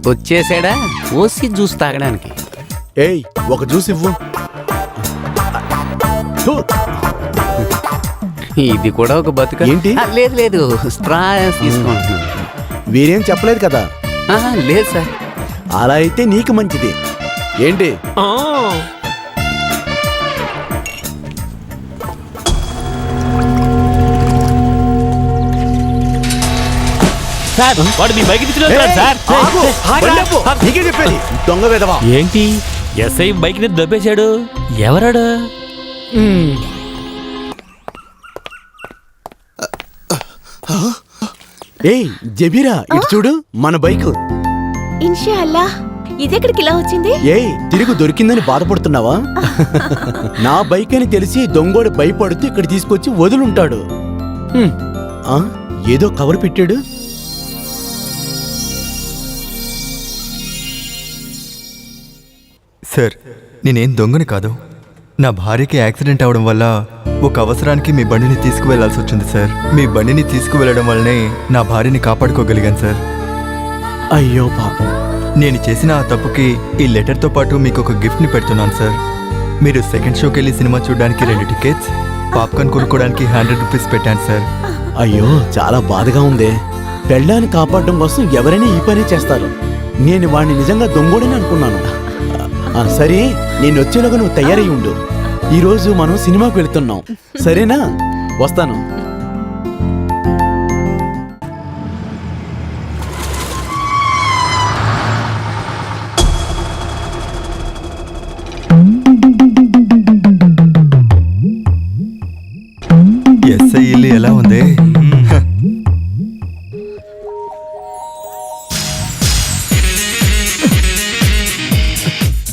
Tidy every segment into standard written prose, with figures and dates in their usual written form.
వచ్చేసాడా OC juice తాగడానికి. ఏయ్ ఒక జ్యూస్ ఇవ్వు. ఇది కూడా ఒక బతుక. ఏంటి? లేదు లేదు, స్ట్రా తీసుకుంటున్నాను. వీరేం చెప్పలేదు కదా. లేదు సార్. అలా అయితే నీకు మంచిది. ఏంటి? వాడు మీ బైక్ నీకే చెప్పేది దొంగ విధవా. ఏంటి ఎస్ఐ బైక్ ని దొబ్బేశాడు? ఎవరాడు? ఏయ్ జబీరా, ఇటు చూడు, మన బైక్. ఇన్షాల్లా. ఇదెక్కడికి ఇలా వచ్చింది? ఏయ్ తిరిగి దొరికిందని బాధపడుతున్నావా? నా బైక్ అని తెలిసి దొంగోడు భయపడుతూ ఇక్కడ తీసుకొచ్చి వదులుంటాడు. ఏదో కవర్ పెట్టాడు. సార్, నేనేం దొంగని కాదు. నా భార్యకి యాక్సిడెంట్ అవడం వల్ల ఒక అవసరానికి మీ బండిని తీసుకువెళ్లాల్సి వచ్చింది సార్. మీ బండిని తీసుకువెళ్ళడం వల్లనే నా భార్యని కాపాడుకోగలిగాను సార్. అయ్యో పాపం. నేను చేసిన ఆ తప్పుకి ఈ లెటర్తో పాటు మీకు ఒక గిఫ్ట్ని పెడుతున్నాను సార్. మీరు సెకండ్ షోకి వెళ్ళి సినిమా చూడడానికి 2 టికెట్స్, పాప్కార్న్ కొనుక్కోవడానికి 100 రూపీస్ పెట్టాను సార్. అయ్యో చాలా బాధగా ఉంది. పెళ్ళాన్ని కాపాడడం కోసం ఎవరైనా ఈ పని చేస్తారు. నేను వాడిని నిజంగా దొంగోడని అనుకున్నాను. సరే, నేను వచ్చేలోగా నువ్వు తయారై ఉండు. ఈరోజు మనం సినిమాకు వెళ్తున్నాం, సరేనా? వస్తాను. ఎస్ఐ ఇల్లు ఎలా ఉంది?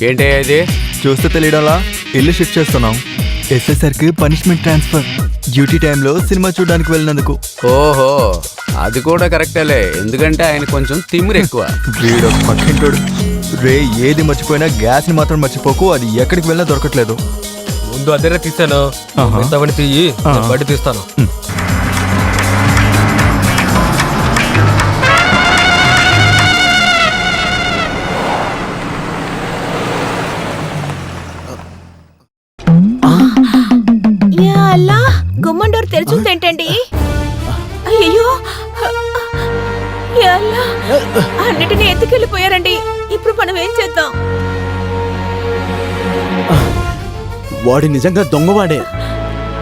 ఏంటి అది? చూస్తే తెలియడంలా ఇల్లు షిఫ్ట్ చేస్తున్నాం. ఎస్ఐ సార్కి పనిష్మెంట్ ట్రాన్స్ఫర్, డ్యూటీ టైంలో సినిమా చూడడానికి వెళ్ళినందుకు. ఓహో, అది కూడా కరెక్టేలే, ఎందుకంటే ఆయన కొంచెం తిమ్మిరి ఎక్కువ. వీడు పక్కింటోడు. రే, ఏది మర్చిపోయినా గ్యాస్ ని మాత్రం మర్చిపోకు, అది ఎక్కడికి వెళ్ళినా దొరకట్లేదు. ముందు అదే తీస్తాను, తీయి, బయట తీస్తాను. గుమ్మండోర్ తెరుచుందేంటండి? అయ్యో, అన్నిటినీ ఎత్తుకెళ్ళిపోయారండి. ఇప్పుడు మనం ఏం చేద్దాం? వాడు నిజంగా దొంగవాడే.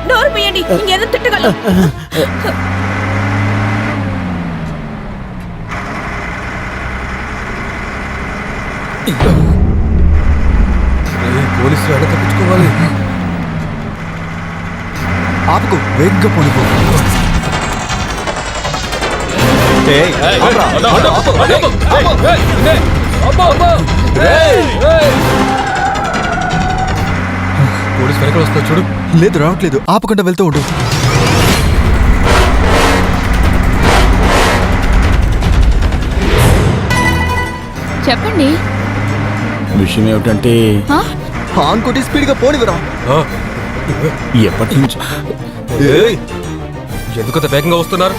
డోర్ పోయండి, ఇంకేదో తిట్టగలం. పోలీసులు ఎలా తప్పించుకోవాలి? ఆపుకు, వేగంగా పోనిపో. పోలీసు వెనకాల వస్తా చూడు. లేదు, రావట్లేదు. ఆపకుండా వెళ్తూ ఉండు. చెప్పండి. విషయం ఏమిటంటే, హాన్ కొట్టి స్పీడ్గా పోనివరా. ఎప్పటి నుంచి ఎందుకంత వేగంగా వస్తున్నారు?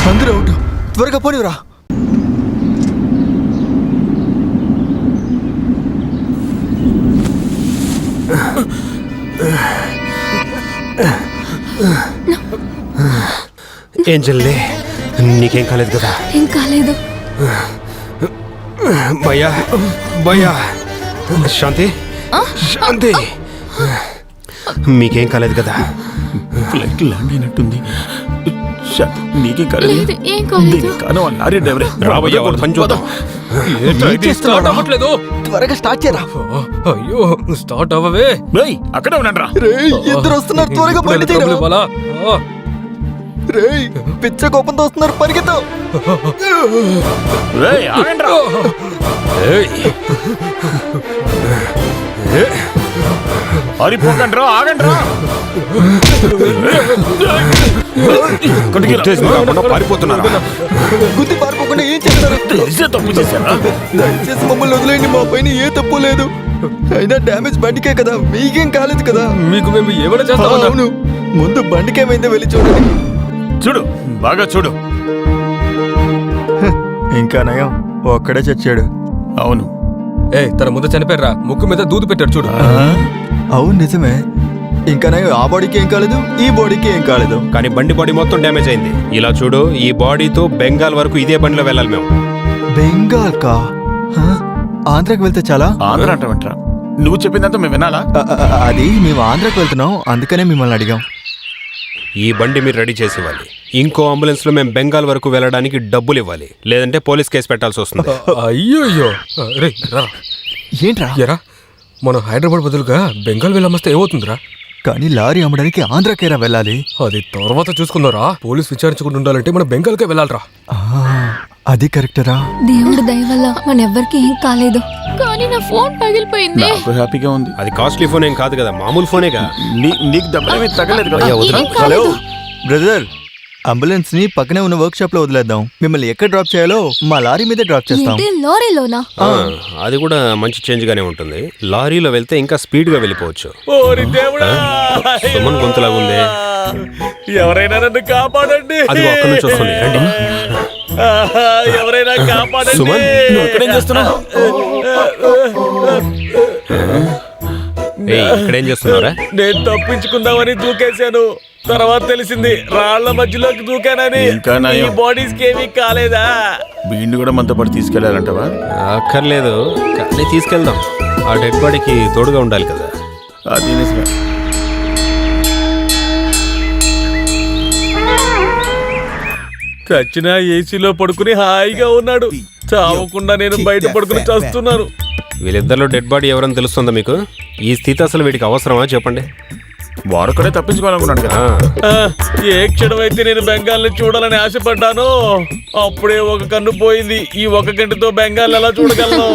అందరూ అవుట్, త్వరగా పోనివరా. ఏం చెల్లి, నీకేం కాలేదు కదా? ఏం కాలేదు. భయ్యా, భయ్యా, శాంతి, శాంతి, మీకేం కాలేదు కదా? ఫ్లైట్ ల్యాండ్ అయినట్టుంది. నీకే కాలేదు. ఏం కాలేదు. లారీ డ్రైవరే. రాబోయే పని చూద్దాం. త్వరగా స్టార్ట్ చేయరా. అయ్యో, స్టార్ట్ అవ్వవే. అక్కడే ఉన్నాడు రా. ఇద్దరు వస్తున్నారు, త్వరగా బండి తీయరా. రేయ్ పిచ్చ కోపంతో వస్తున్నారు పరిగెత్తావు. అరిపోకండ్రా, ఆగండ్రా. పారిపోతున్నారా? గుద్ది పారిపోకుండా ఏం చేస్తారు? తప్పు చేశారా? దయచేసి మమ్మల్ని వదిలేయండి, మా పైన ఏ తప్పు లేదు. అయినా డ్యామేజ్ బండికే కదా, మీకేం కాలేదు కదా. మీకు మేము ఏమైనా చేస్తామన్నా? అవును, ముందు బండికేమైందో వెళ్ళి చూడండి. చూడు, బాగా చూడు. ఇంకా నయం, ఒక్కడే చచ్చాడు. అవును, తన ముందు చనిపోయారా, ముక్కు మీద దూదు పెట్టాడు చూడు. అవును నిజమే. ఇంకా నయం, ఆ బాడీకి ఏం కాలేదు, ఈ బాడీకి ఏం కాలేదు. కానీ బండి బాడీ మొత్తం డ్యామేజ్ అయింది. ఇలా చూడు, ఈ బాడీతో బెంగాల్ వరకు ఇదే బండిలో వెళ్ళాలి మేము. బెంగాల్ కా? ఆంధ్రాకి వెళ్తే చాలా? ఆంధ్ర అంటావంట్రా? నువ్వు చెప్పిందంతా మేము వినాలా? అది మేము ఆంధ్రాకి వెళ్తున్నాం, అందుకనే మిమ్మల్ని అడిగాం. ఈ బండి మీరు రెడీ చేసి ఇవ్వాలి. ఇంకో అంబులెన్స్ లో మేము బెంగాల్ వరకు వెళ్ళడానికి డబ్బులు ఇవ్వాలి, లేదంటే పోలీస్ కేసు పెట్టాల్సి వస్తుంది. అయ్యో రే రా. ఏంట్రా? ఎరా మనం హైదరాబాద్ బదులుగా బెంగాల్ వెళ్ళమస్తే ఏమవుతుందిరా? కానీ లారీ అమ్మడానికి ఆంధ్రాకేరా వెళ్ళాలి? అది తర్వాత చూసుకుందారా. పోలీస్ విచారించకుండా ఉండాలంటే మనం బెంగాల్కే వెళ్ళాలరా. అది కరెక్టరా? దేవుడి దయ వల్ల మనెవ్వరికి ఏం కాలేదు, కానీ నా ఫోన్ పగిలిపోయింది. నాకు హ్యాపీగా ఉంది. అది కాస్ట్లీ ఫోన్ ఏం కాదు కదా, మామూలు ఫోనేగా. నీకు దెబ్బలేమీ తగ్గలేదు కదా? ఏం హలో కాలేదు. బ్రదర్, అంబులెన్స్ ని పక్కనే ఉన్న వర్క్ షాప్ లో వదిలేద్దాం. మిమ్మల్ని ఎక్కడ డ్రాప్ చేయాలో మా లారీ మీద డ్రాప్ చేస్తాం. ఏంటి, లారీలోనా? అది కూడా మంచి చేంజ్ గానే ఉంటుంది. లారీలో వెళ్తే ఇంకా స్పీడ్ గా వెళ్ళిపోవచ్చు. సుమన్ గొంతులాగా ఉంది. ఎవరైనా నన్ను కాపాడండి. అది అక్కడి నుంచి వస్తుంది, రండి. ఎవరైనా కాపాడండి. సుమన్, నువ్వు ఇక్కడేం చేస్తున్నావు? ఇక్కడేం చేస్తున్నారా? నేను తప్పించుకుందామని దూకేశాను. తర్వాత తెలిసింది రాళ్ల మధ్యలోకి దూకానని. ఇంకా నయం. ఈ బాడీస్ కి ఏమీ కాలేదా? వీడిని కూడా మనతో పాటు తీసుకెళ్లాలంటవా? అక్కర్లేదు, కానీ తీసుకెళ్దాం. ఆ డెడ్ బాడీకి తోడుగా ఉండాలి కదా. అది నిజమే. చచ్చిన ఏసీలో పడుకుని హాయిగా ఉన్నాడు. చావకుండా నేను బయట పడుకుని చేస్తున్నాను. వీళ్ళిద్దరిలో డెడ్ బాడీ ఎవరని తెలుస్తుందా మీకు? ఈ స్థితి అసలు వీడికి అవసరమా చెప్పండి. వాడు కూడా తప్పించుకోవాలనుకున్నాడు కదా. ఏ క్షణమైతే నేను బెంగాల్ ని చూడాలని ఆశపడ్డానో అప్పుడే ఒక కన్ను పోయింది. ఈ ఒక గంటతో బెంగాల్ ఎలా చూడగలను?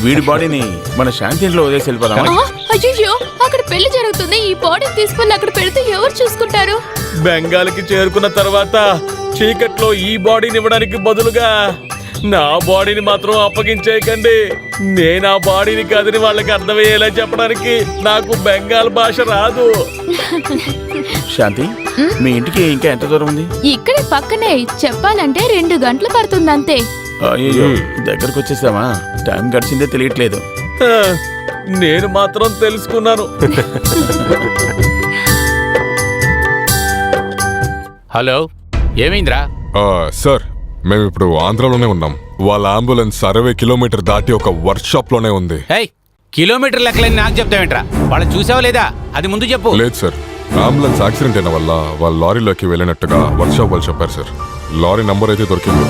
వీడి బాడీని మన శాంతి ఇంట్లో వదిలేసి వెళ్ళిపోదామా? అయ్యో, అక్కడ పెళ్లి జరుగుతుంది. ఈ బాడీ తీసుకుని అక్కడ పెడితే ఎవరు చూసుకుంటారు? బెంగాల్ కి చేరుకున్న తర్వాత చీకట్లో ఈ బాడీని ఇవ్వడానికి బదులుగా నా బాడీని మాత్రం అప్పగించేయకండి. నేను ఆ బాడీని కాదని వాళ్ళకి అర్థమయ్యేలా చెప్పడానికి నాకు బెంగాల్ భాష రాదు. శాంతి, మీ ఇంటికి ఇంకా ఎంత దూరం ఉంది? ఇక్కడే పక్కనే, చెప్పాలంటే 2 గంటలు పడుతుంది అంతే. అయ్యో, దగ్గరకు వచ్చేసామా? టైం గడిచిందే తెలియట్లేదు. హ, నేను మాత్రం తెలుసుకున్నాను. హలో, ఏమైందిరా? సార్, మేము ఇప్పుడు ఆంధ్రాలోనే ఉన్నాం. వాళ్ళ అంబులెన్స్ 60 కిలోమీటర్ దాటి ఒక వర్క్ షాప్ లోనే ఉంది. కిలోమీటర్ లెక్కలని నాకు చెప్తావేంట్రా? వాళ్ళు చూసావా లేదా? అది ముందు చెప్పు. లేదు సార్, అంబులెన్స్ యాక్సిడెంట్ అయిన వల్ల వాళ్ళ లారీలోకి వెళ్ళినట్టుగా వర్క్ షాప్ వాళ్ళు చెప్పారు సార్. లారీ నంబర్ అయితే దొరికింది.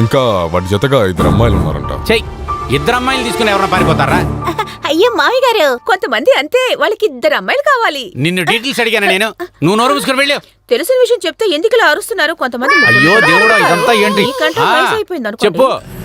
ఇంకా వాటి జతగా 2 అమ్మాయిలు ఉన్నారంట. చెయ్, 2 అమ్మాయిలు తీసుకుని ఎవరైనా పారిపోతారా? అయ్యో మావి గారు, కొంతమంది అంతే, వాళ్ళకి 2 అమ్మాయిలు కావాలి. నిన్ను డీటెయిల్స్ అడిగాను నేను. నువ్వు నోరు మూసుకొని వెళ్ళు. తెలిసిన విషయం చెప్తే ఎందుకు ఇలా అరుస్తున్నారు? కొంతమంది అయ్యో దేవుడా, ఇదంతా ఏంటి? మీకంటే వయసు అయిపోయింది అనుకోండి. చెప్పు.